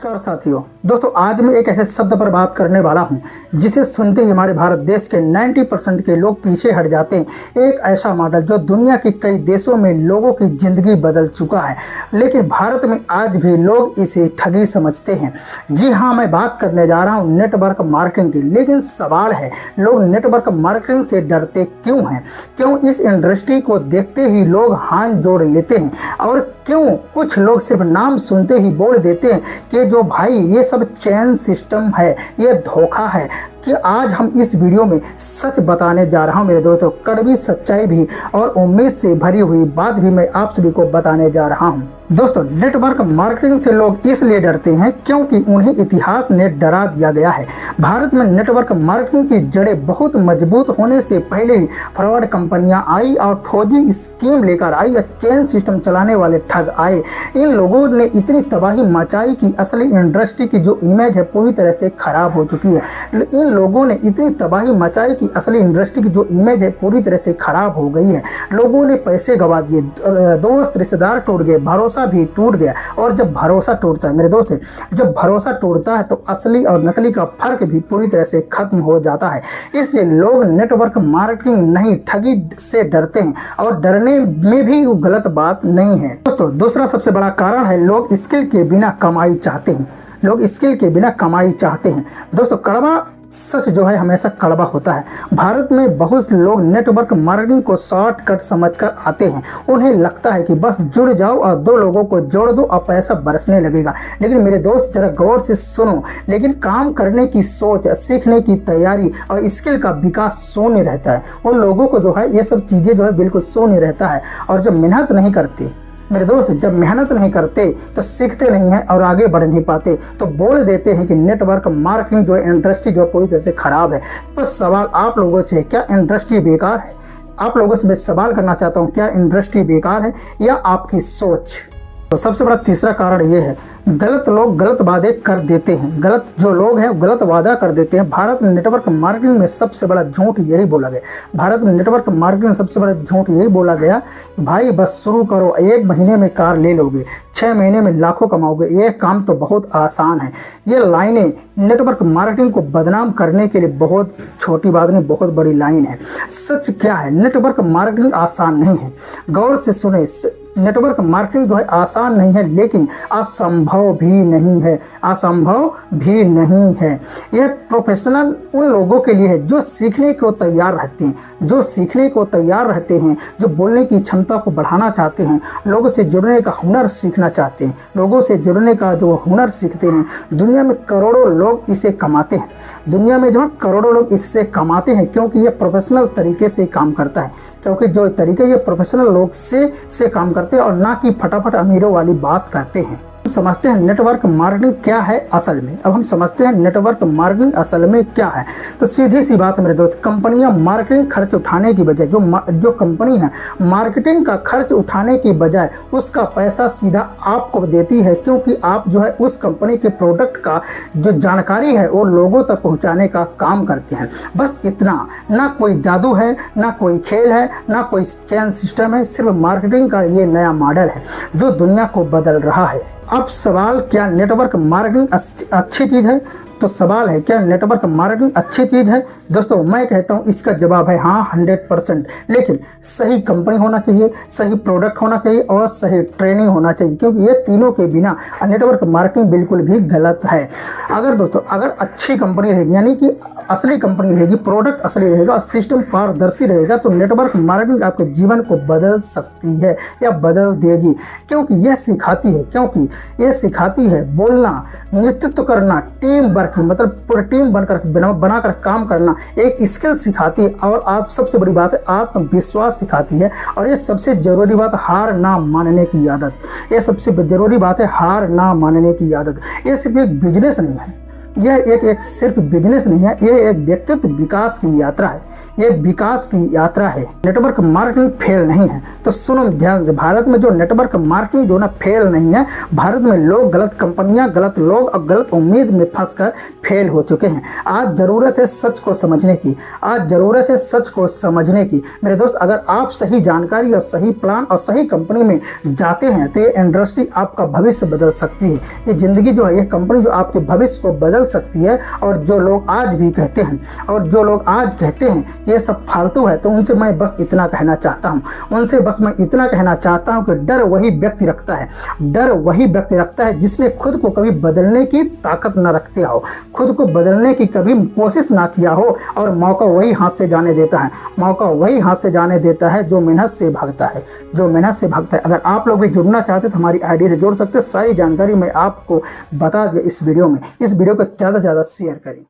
नमस्कार साथियों। दोस्तों आज मैं एक ऐसे शब्द पर बात करने वाला हूं जिसे सुनते ही हमारे भारत देश के 90% के लोग पीछे हट जाते हैं। एक ऐसा मॉडल जो दुनिया के कई देशों में लोगों की ज़िंदगी बदल चुका है, लेकिन भारत में आज भी लोग इसे ठगी समझते हैं। जी हाँ, मैं बात करने जा रहा हूँ नेटवर्क मार्केटिंग की। लेकिन सवाल है, लोग नेटवर्क मार्केटिंग से डरते क्यों हैं? क्यों इस इंडस्ट्री को देखते ही लोग हाथ जोड़ लेते हैं? और क्यों कुछ लोग सिर्फ नाम सुनते ही बोल देते हैं कि जो भाई ये सब चैन सिस्टम है, ये धोखा है? कि आज हम इस वीडियो में सच बताने जा रहा हूं मेरे दोस्तों। कड़वी सच्चाई भी और उम्मीद से भरी हुई बात भी मैं आप सभी को बताने जा रहा हूं। दोस्तों, नेटवर्क मार्केटिंग से लोग इसलिए डरते हैं क्योंकि उन्हें इतिहास ने डरा दिया गया है। भारत में नेटवर्क मार्केटिंग की जड़ें बहुत मजबूत होने से पहले ही फ्रॉड कंपनियां आई और फौजी स्कीम लेकर आई या चेन सिस्टम चलाने वाले ठग आए। इन लोगों ने इतनी तबाही मचाई कि असली इंडस्ट्री की जो इमेज है पूरी तरह से खराब हो चुकी है। इन लोगों ने इतनी तबाही मचाई कि असली इंडस्ट्री की जो इमेज है पूरी तरह से खराब हो गई है। लोगों ने पैसे गंवा दिए, दोस्त रिश्तेदार टूट गए, भरोसा भी टूट गया। और जब भरोसा टूटता है मेरे दोस्त, जब भरोसा टूटता है तो असली और नकली का फर्क भी पूरी तरह से खत्म हो जाता है। इसलिए लोग नेटवर्क मार्केटिंग नहीं, ठगी से डरते हैं और डरने में भी गलत बात नहीं है। दोस्तों, दूसरा सबसे बड़ा कारण है लोग स्किल के बिना कमाई चाहते हैं। लोग स्किल के बिना कमाई चाहते हैं। दोस्तों, कड़वा सच जो है हमेशा कड़वा होता है। भारत में बहुत लोग नेटवर्क मार्केटिंग को शॉर्टकट समझकर आते हैं। उन्हें लगता है कि बस जुड़ जाओ और दो लोगों को जोड़ दो और पैसा बरसने लगेगा। लेकिन मेरे दोस्त, जरा गौर से सुनो। लेकिन काम करने की सोच, सीखने की तैयारी और स्किल का विकास शून्य रहता है। उन लोगों को जो है ये सब चीज़ें जो है बिल्कुल शून्य रहता है। और जब मेहनत नहीं करते मेरे दोस्त, जब मेहनत नहीं करते तो सीखते नहीं हैं और आगे बढ़ नहीं पाते, तो बोल देते हैं कि नेटवर्क मार्केटिंग जो है इंडस्ट्री जो पूरी तरह से खराब है। बस सवाल आप लोगों से, क्या इंडस्ट्री बेकार है? आप लोगों से मैं सवाल करना चाहता हूँ, क्या इंडस्ट्री बेकार है या आपकी सोच? तो सबसे बड़ा तीसरा कारण ये है, गलत लोग गलत वादे कर देते हैं। गलत जो लोग हैं गलत वादा कर देते हैं। भारत में नेटवर्क मार्केटिंग में सबसे बड़ा झूठ यही बोला गया। भारत में नेटवर्क मार्केटिंग में सबसे बड़ा झूठ यही बोला गया, भाई बस शुरू करो, 1 महीने में कार ले लोगे, 6 महीने में लाखों कमाओगे, ये काम तो बहुत आसान है। ये लाइनें नेटवर्क मार्केटिंग को बदनाम करने के लिए बहुत छोटी बात नहीं, बहुत बड़ी लाइन है। सच क्या है? नेटवर्क मार्केटिंग आसान नहीं है। गौर से सुने, नेटवर्क मार्केटिंग जो है आसान नहीं है, लेकिन असंभव भी नहीं है। असंभव भी नहीं है। यह प्रोफेशनल उन लोगों के लिए है जो सीखने को तैयार रहते हैं, जो सीखने को तैयार रहते हैं, जो बोलने की क्षमता को बढ़ाना चाहते हैं, लोगों से जुड़ने का हुनर सीखना चाहते हैं, लोगों से जुड़ने का जो हुनर सीखते हैं। दुनिया में करोड़ों लोग इसे कमाते हैं। दुनिया में जो है करोड़ों लोग इससे कमाते हैं क्योंकि ये प्रोफेशनल तरीके से काम करता है। क्योंकि जो तरीके ये प्रोफेशनल लोग से काम करते हैं और ना कि फटाफट अमीरों वाली बात करते हैं। हम समझते हैं नेटवर्क मार्केटिंग क्या है असल में। अब हम समझते हैं नेटवर्क मार्केटिंग असल में क्या है। तो सीधी सी बात है मेरे दोस्त, कंपनियां मार्केटिंग खर्च उठाने की बजाय, जो कंपनी है मार्केटिंग का खर्च उठाने की बजाय उसका पैसा सीधा आपको देती है, क्योंकि आप जो है उस कंपनी के प्रोडक्ट का जो जानकारी है वो लोगों तक पहुँचाने का काम करते हैं। बस इतना, ना कोई जादू है, ना कोई खेल है, ना कोई चैन सिस्टम है। सिर्फ मार्केटिंग का ये नया मॉडल है जो दुनिया को बदल रहा है। अब सवाल, क्या नेटवर्क मार्केटिंग अच्छी चीज़ है? तो सवाल है, क्या नेटवर्क मार्केटिंग अच्छी चीज़ है? दोस्तों, मैं कहता हूँ इसका जवाब है हाँ, 100%। लेकिन सही कंपनी होना चाहिए, सही प्रोडक्ट होना चाहिए और सही ट्रेनिंग होना चाहिए, क्योंकि ये तीनों के बिना नेटवर्क मार्केटिंग बिल्कुल भी गलत है। अगर अच्छी कंपनी रहेगी, यानी कि असली कंपनी रहेगी, प्रोडक्ट असली रहेगा और सिस्टम पारदर्शी रहेगा, तो नेटवर्क मार्केटिंग आपके जीवन को बदल सकती है या बदल देगी। क्योंकि यह सिखाती है बोलना, नेतृत्व करना, टीम वर्क, मतलब पूरी टीम बनाकर काम करना, एक स्किल सिखाती है। और आप सबसे बड़ी बात है, आत्मविश्वास सिखाती है। और ये सबसे जरूरी बात, हार ना मानने की आदत। ये सबसे जरूरी बात है, हार ना मानने की आदत। ये सिर्फ एक बिजनेस नहीं है, यह एक सिर्फ बिजनेस नहीं है, यह एक व्यक्तित्व विकास की यात्रा है, ये विकास की यात्रा है। नेटवर्क मार्केटिंग फेल नहीं है। तो सुनो ध्यान से, भारत में जो नेटवर्क मार्केटिंग जो ना फेल नहीं है, भारत में लोग, गलत कंपनियां, गलत लोग और गलत उम्मीद में फंसकर फेल हो चुके हैं। आज ज़रूरत है सच को समझने की, आज ज़रूरत है सच को समझने की। मेरे दोस्त, अगर आप सही जानकारी और सही प्लान और सही कंपनी में जाते हैं तो ये इंडस्ट्री आपका भविष्य बदल सकती है। ये ज़िंदगी जो है, ये कंपनी जो आपके भविष्य को बदल सकती है। और जो लोग आज भी कहते हैं, और जो लोग आज कहते हैं ये सब फालतू है, तो उनसे मैं बस इतना कहना चाहता हूँ, उनसे बस मैं इतना कहना चाहता हूँ कि डर वही व्यक्ति रखता है, डर वही व्यक्ति रखता है जिसने खुद को कभी बदलने की ताकत न रखते हो, खुद को बदलने की कभी कोशिश ना किया हो। और मौका वही हाथ से जाने देता है, मौका वही हाथ से जाने देता है जो मेहनत से भागता है, जो मेहनत से भागता है। अगर आप लोग भी जुड़ना चाहते तो हमारी आईडी से जुड़ सकते हैं। सारी जानकारी मैं आपको बता दिया इस वीडियो में। इस वीडियो को ज़्यादा से ज़्यादा शेयर करें।